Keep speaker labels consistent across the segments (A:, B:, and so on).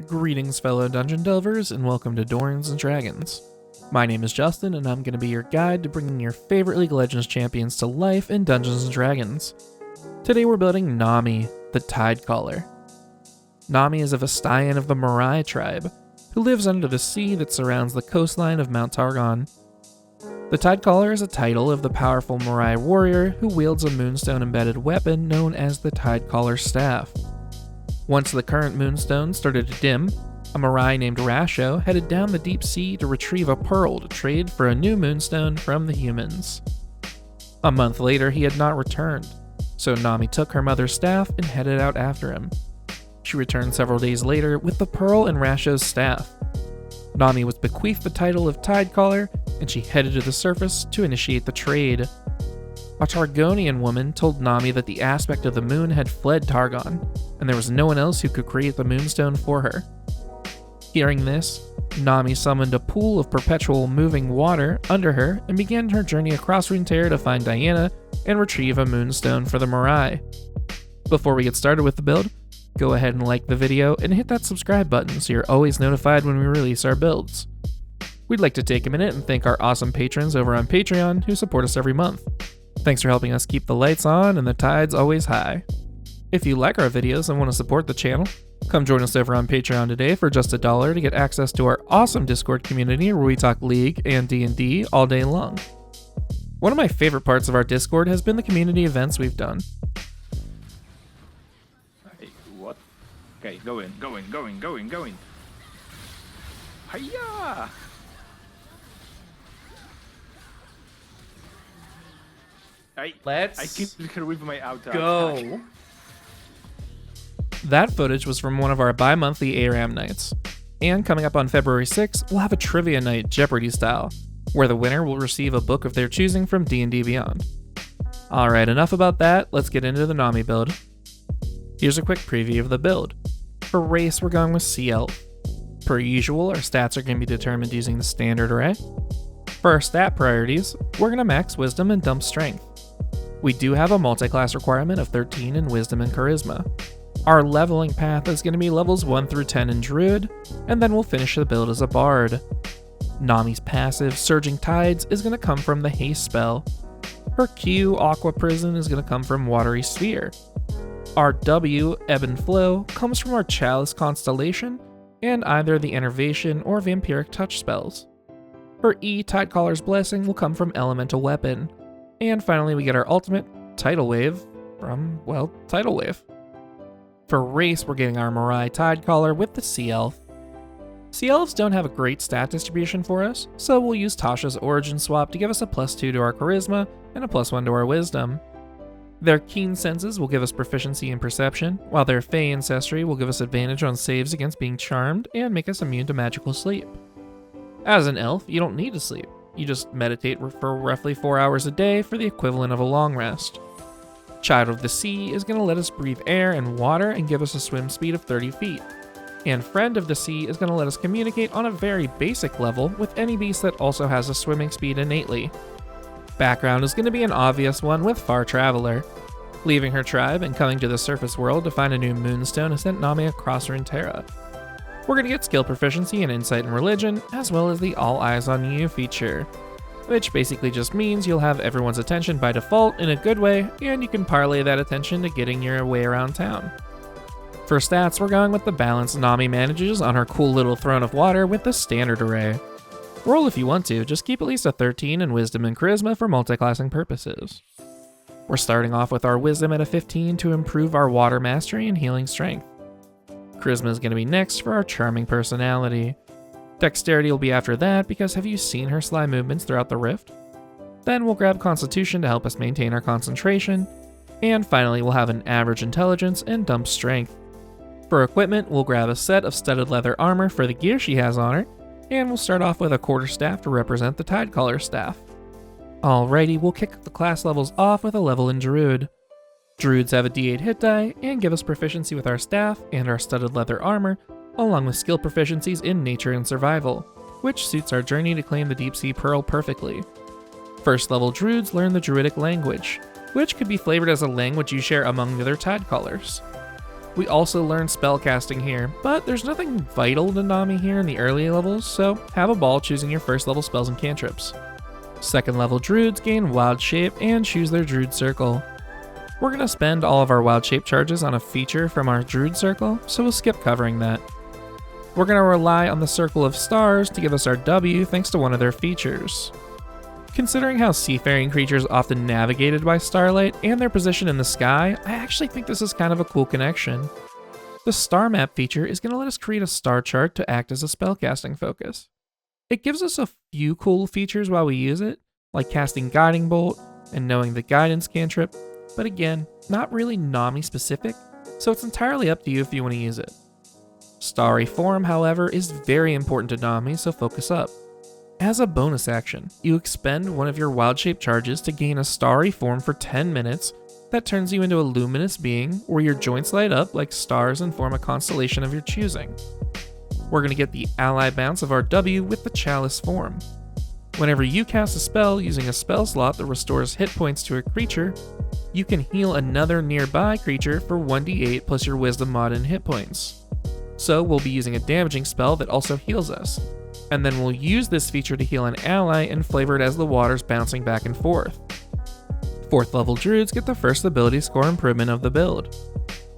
A: Greetings, fellow dungeon delvers, and welcome to Dorans and Dragons. My name is Justin, and I'm going to be your guide to bringing your favorite League of Legends champions to life in Dungeons and Dragons. Today we're building Nami, the Tidecaller. Nami is a Vestayan of the Morai tribe, who lives under the sea that surrounds the coastline of Mount Targon. The Tidecaller is a title of the powerful Morai warrior who wields a moonstone-embedded weapon known as the Tidecaller Staff. Once the current moonstone started to dim, a Morai named Rasho headed down the deep sea to retrieve a pearl to trade for a new moonstone from the humans. A month later, he had not returned, so Nami took her mother's staff and headed out after him. She returned several days later with the pearl and Rasho's staff. Nami was bequeathed the title of Tidecaller, and she headed to the surface to initiate the trade. A Targonian woman told Nami that the aspect of the moon had fled Targon, and there was no one else who could create the moonstone for her. Hearing this, Nami summoned a pool of perpetual moving water under her and began her journey across Runeterra to find Diana and retrieve a moonstone for the Morai. Before we get started with the build, go ahead and like the video and hit that subscribe button so you're always notified when we release our builds. We'd like to take a minute and thank our awesome patrons over on Patreon who support us every month. Thanks for helping us keep the lights on and the tides always high. If you like our videos and want to support the channel, come join us over on Patreon today for just $1 to get access to our awesome Discord community where we talk League and D&D all day long. One of my favorite parts of our Discord has been the community events we've done.
B: Hey, what? Okay, going. Hiya! I keep with my auto.
A: Go! That footage was from one of our bi-monthly ARAM nights. And coming up on February 6th, we'll have a trivia night Jeopardy style, where the winner will receive a book of their choosing from D&D Beyond. Alright, enough about that, let's get into the Nami build. Here's a quick preview of the build. For race, we're going with Sea Elf. Per usual, our stats are going to be determined using the standard array. For our stat priorities, we're going to max Wisdom and dump Strength. We do have a multi-class requirement of 13 in Wisdom and Charisma. Our leveling path is going to be levels 1 through 10 in Druid, and then we'll finish the build as a Bard. Nami's passive, Surging Tides, is going to come from the Haste spell. Her Q, Aqua Prison, is going to come from Watery Sphere. Our W, Ebb and Flow, comes from our Chalice Constellation, and either the Enervation or Vampiric Touch spells. Her E, Tidecaller's Blessing, will come from Elemental Weapon. And finally, we get our ultimate, Tidal Wave, from, well, Tidal Wave. For race, we're getting our Morai Tidecaller with the Sea Elf. Sea Elves don't have a great stat distribution for us, so we'll use Tasha's Origin Swap to give us a +2 to our Charisma and a +1 to our Wisdom. Their Keen Senses will give us proficiency in Perception, while their Fey Ancestry will give us advantage on saves against being charmed and make us immune to magical sleep. As an elf, you don't need to sleep. You just meditate for roughly 4 hours a day for the equivalent of a long rest. Child of the Sea is going to let us breathe air and water and give us a swim speed of 30 feet. And Friend of the Sea is going to let us communicate on a very basic level with any beast that also has a swimming speed innately. Background is going to be an obvious one with Far Traveler. Leaving her tribe and coming to the surface world to find a new moonstone has sent Nami across Runeterra. We're going to get skill proficiency in Insight and Religion, as well as the All Eyes on You feature, which basically just means you'll have everyone's attention by default in a good way, and you can parlay that attention to getting your way around town. For stats, we're going with the balance Nami manages on her cool little Throne of Water with the standard array. Roll if you want to, just keep at least a 13 in Wisdom and Charisma for multiclassing purposes. We're starting off with our Wisdom at a 15 to improve our Water Mastery and Healing Strength. Charisma is going to be next for our Charming Personality. Dexterity will be after that because have you seen her sly movements throughout the Rift? Then we'll grab Constitution to help us maintain our concentration. And finally, we'll have an Average Intelligence and dump Strength. For equipment, we'll grab a set of studded leather armor for the gear she has on her, and we'll start off with a quarterstaff to represent the Tidecaller staff. Alrighty, we'll kick the class levels off with a level in Druid. Druids have a D8 hit die and give us proficiency with our staff and our studded leather armor, along with skill proficiencies in Nature and Survival, which suits our journey to claim the Deep Sea Pearl perfectly. First level Druids learn the Druidic language, which could be flavored as a language you share among the other Tidecallers. We also learn spellcasting here, but there's nothing vital to Nami here in the early levels, so have a ball choosing your first level spells and cantrips. Second level druids gain wild shape and choose their druid circle. We're going to spend all of our wild shape charges on a feature from our druid circle, so we'll skip covering that. We're going to rely on the circle of stars to give us our W thanks to one of their features. Considering how seafaring creatures often navigated by starlight and their position in the sky, I actually think this is kind of a cool connection. The star map feature is going to let us create a star chart to act as a spellcasting focus. It gives us a few cool features while we use it, like casting Guiding Bolt and knowing the guidance cantrip, but again, not really Nami specific, so it's entirely up to you if you want to use it. Starry Form, however, is very important to Nami, so focus up. As a bonus action, you expend one of your wild shape charges to gain a starry form for 10 minutes that turns you into a luminous being where your joints light up like stars and form a constellation of your choosing. We're going to get the ally bounce of our W with the Chalice form. Whenever you cast a spell using a spell slot that restores hit points to a creature, you can heal another nearby creature for 1d8 plus your wisdom mod and hit points. So we'll be using a damaging spell that also heals us. And then we'll use this feature to heal an ally and flavor it as the water's bouncing back and forth. 4th level druids get the first ability score improvement of the build.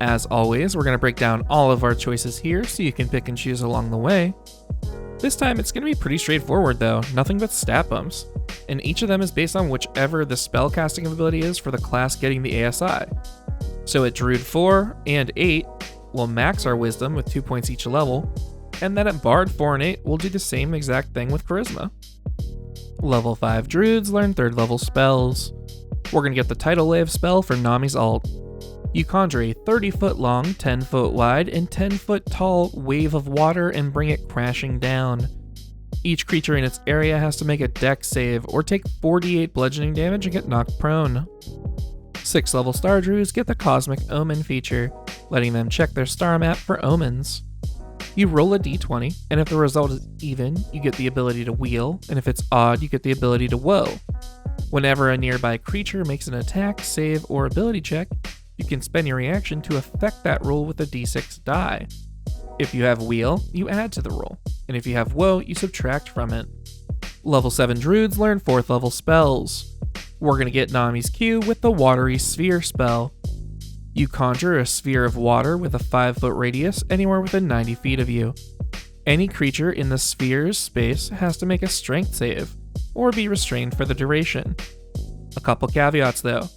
A: As always, we're going to break down all of our choices here so you can pick and choose along the way. This time it's going to be pretty straightforward though, nothing but stat bumps, and each of them is based on whichever the spellcasting ability is for the class getting the ASI. So at Druid 4 and 8, we'll max our wisdom with 2 points each level, and then at Bard 4 and 8, we'll do the same exact thing with Charisma. Level 5 druids learn 3rd level spells. We're going to get the Tidal Wave spell for Nami's ult. You conjure a 30-foot long, 10-foot wide, and 10-foot tall wave of water and bring it crashing down. Each creature in its area has to make a dex save or take 48 bludgeoning damage and get knocked prone. 6th level star druids get the Cosmic Omen feature, letting them check their star map for omens. You roll a d20, and if the result is even, you get the ability to wheel, and if it's odd, you get the ability to woe. Whenever a nearby creature makes an attack, save, or ability check, you can spend your reaction to affect that roll with a d6 die. If you have wheel, you add to the roll, and if you have woe, you subtract from it. Level 7 druids learn 4th level spells. We're going to get Nami's Q with the Watery Sphere spell. You conjure a sphere of water with a 5-foot radius anywhere within 90 feet of you. Any creature in the sphere's space has to make a strength save, or be restrained for the duration. A couple caveats though.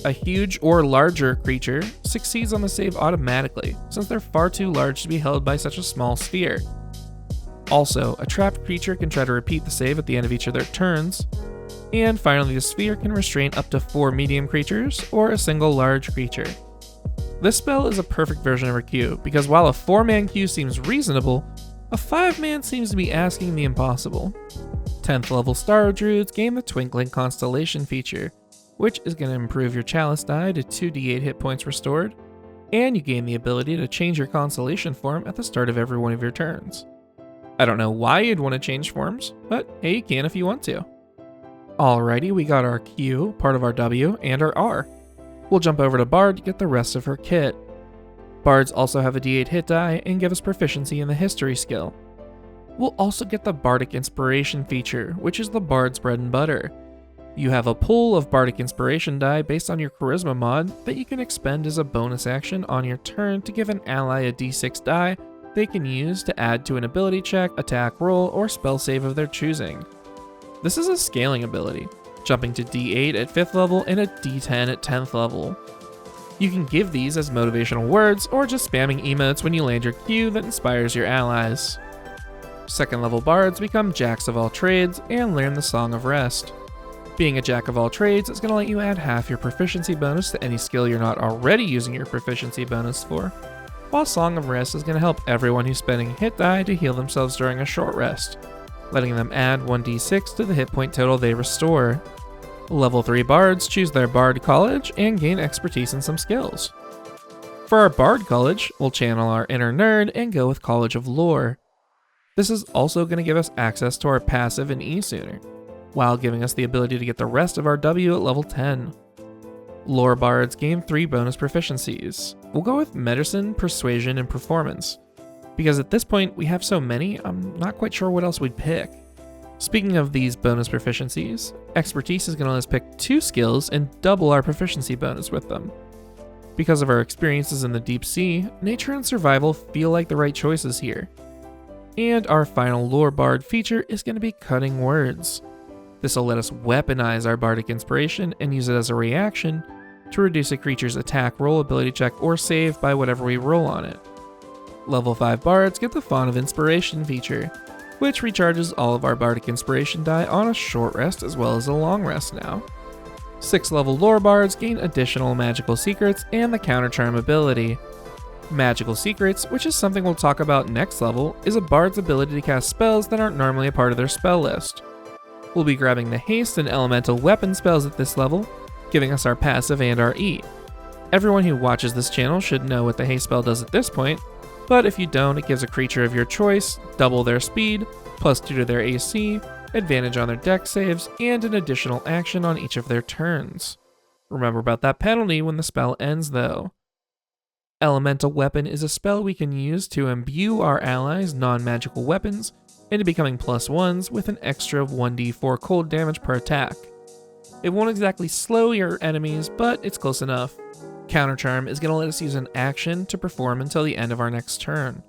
A: A huge or larger creature succeeds on the save automatically, since they're far too large to be held by such a small sphere. Also, a trapped creature can try to repeat the save at the end of each of their turns. And finally, the sphere can restrain up to 4 medium creatures, or a single large creature. This spell is a perfect version of her Q, because while a 4-man Q seems reasonable, a 5-man seems to be asking the impossible. 10th level star druids gain the Twinkling Constellation feature, which is going to improve your Chalice die to 2d8 hit points restored, and you gain the ability to change your constellation form at the start of every one of your turns. I don't know why you'd want to change forms, but hey, you can if you want to. Alrighty, we got our Q, part of our W, and our R. We'll jump over to Bard to get the rest of her kit. Bards also have a d8 hit die and give us proficiency in the History skill. We'll also get the Bardic Inspiration feature, which is the Bard's bread and butter. You have a pool of Bardic Inspiration die based on your Charisma mod that you can expend as a bonus action on your turn to give an ally a d6 die they can use to add to an ability check, attack roll, or spell save of their choosing. This is a scaling ability, jumping to d8 at 5th level and a d10 at 10th level. You can give these as motivational words or just spamming emotes when you land your Q that inspires your allies. 2nd level bards become jacks of all trades and learn the Song of Rest. Being a jack of all trades is going to let you add half your proficiency bonus to any skill you're not already using your proficiency bonus for, while Song of Rest is going to help everyone who's spending hit die to heal themselves during a short rest, letting them add 1d6 to the hit point total they restore. Level 3 bards choose their Bard College and gain expertise in some skills. For our Bard College, we'll channel our inner nerd and go with College of Lore. This is also going to give us access to our passive and E sooner, while giving us the ability to get the rest of our W at level 10. Lore Bards gain 3 bonus proficiencies. We'll go with Medicine, Persuasion, and Performance. Because at this point we have so many, I'm not quite sure what else we'd pick. Speaking of these bonus proficiencies, Expertise is going to let us pick 2 skills and double our proficiency bonus with them. Because of our experiences in the deep sea, nature and survival feel like the right choices here. And our final Lore Bard feature is going to be Cutting Words. This will let us weaponize our bardic inspiration and use it as a reaction to reduce a creature's attack, roll, ability check, or save by whatever we roll on it. Level 5 bards get the Font of Inspiration feature, which recharges all of our bardic inspiration die on a short rest as well as a long rest now. 6th level lore bards gain additional magical secrets and the counter charm ability. Magical secrets, which is something we'll talk about next level, is a bard's ability to cast spells that aren't normally a part of their spell list. We'll be grabbing the haste and elemental weapon spells at this level, giving us our passive and our E. Everyone who watches this channel should know what the haste spell does at this point, but if you don't, it gives a creature of your choice double their speed, +2 to their AC, advantage on their dex saves, and an additional action on each of their turns. Remember about that penalty when the spell ends though. Elemental Weapon is a spell we can use to imbue our allies' non-magical weapons into becoming +1s with an extra 1d4 cold damage per attack. It won't exactly slow your enemies, but it's close enough. Counter Charm is going to let us use an action to perform until the end of our next turn.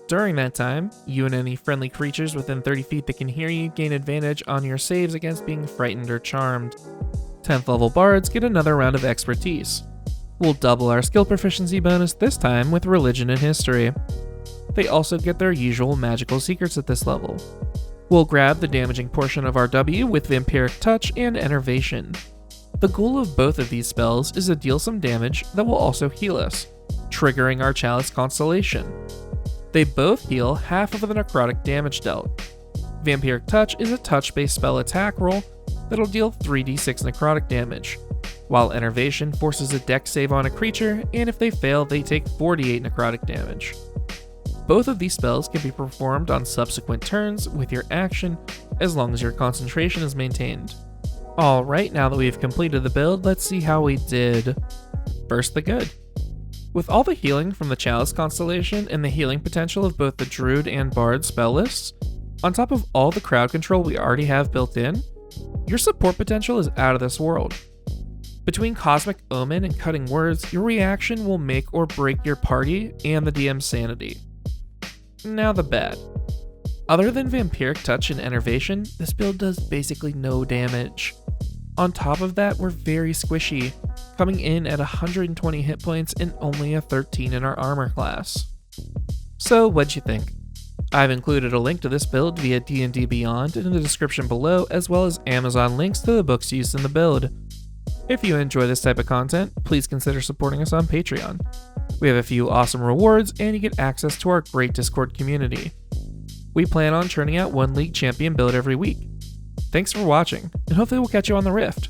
A: During that time, you and any friendly creatures within 30 feet that can hear you gain advantage on your saves against being frightened or charmed. 10th level bards get another round of expertise. We'll double our skill proficiency bonus this time with religion and history. They also get their usual magical secrets at this level. We'll grab the damaging portion of our W with Vampiric Touch and Enervation. The goal of both of these spells is to deal some damage that will also heal us, triggering our Chalice Constellation. They both heal half of the necrotic damage dealt. Vampiric Touch is a touch-based spell attack roll that'll deal 3d6 necrotic damage, while Enervation forces a dex save on a creature, and if they fail, they take 48 necrotic damage. Both of these spells can be performed on subsequent turns with your action, as long as your concentration is maintained. Alright, now that we've completed the build, let's see how we did. First, the good. With all the healing from the Chalice Constellation and the healing potential of both the Druid and Bard spell lists, on top of all the crowd control we already have built in, your support potential is out of this world. Between Cosmic Omen and Cutting Words, your reaction will make or break your party and the DM's sanity. Now the bad. Other than Vampiric Touch and Enervation, this build does basically no damage. On top of that, we're very squishy, coming in at 120 hit points and only a 13 in our armor class. So what'd you think? I've included a link to this build via D&D Beyond in the description below, as well as Amazon links to the books used in the build. If you enjoy this type of content, please consider supporting us on Patreon. We have a few awesome rewards, and you get access to our great Discord community. We plan on churning out one League Champion build every week. Thanks for watching, and hopefully we'll catch you on the Rift,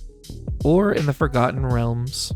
A: or in the Forgotten Realms.